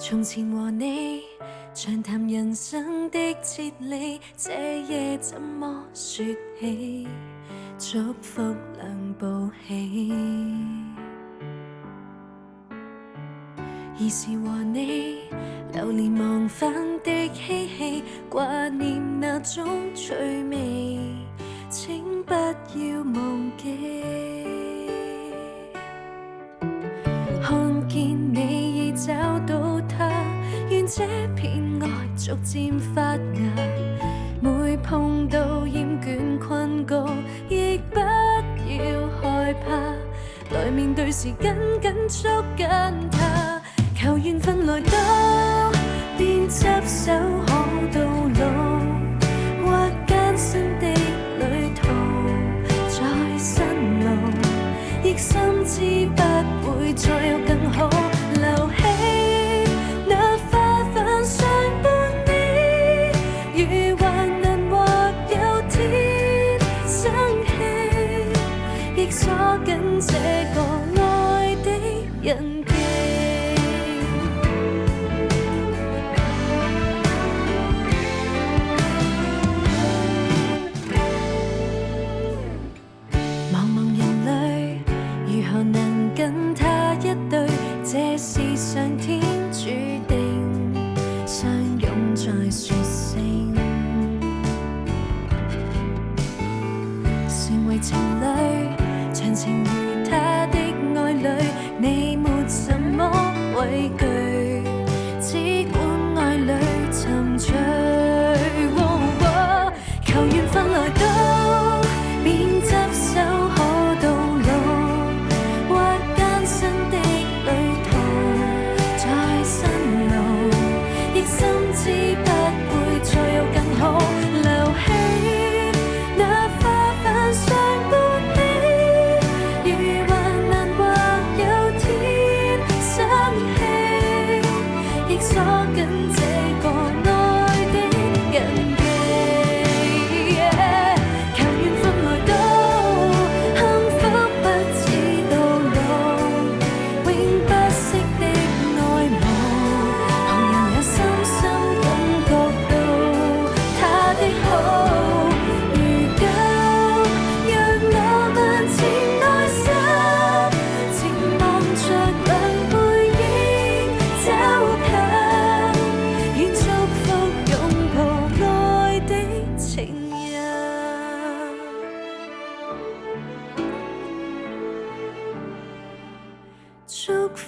從前和你長談人生的哲理，這夜怎麼說起？祝福兩部戲，兒時和你流連忘返的嬉戲，掛念那種趣味，請不要忘記。看見你已找到他，願這片愛逐漸發芽。每碰到厭倦困局，亦不要害怕，來面對時緊緊捉緊他。求緣分來到，便執手可到老，或艱辛的旅途，在辛勞，亦深知不會再有更好。留起那花瓣相伴你，如患難或有天生氣，亦鎖緊這個愛的印記。茫茫人類，如何能跟他一對？這是上天注定，相擁在說聲，成為情侶，長情如他的愛侶，你沒什麼畏懼，只管愛侶沉醉。求緣分來到，便執手可到老，或艱辛的旅途，在辛勞，亦深知不會再有更好。留起那花瓣相伴你，如患難或有天生氣，亦鎖緊這個愛的印記。求緣分來到，幸福不止到老，永不息的愛慕，旁人也深深感覺到他的好。如今讓我慢靜內心，靜望着兩背影走近，願祝福擁抱愛的情人，祝福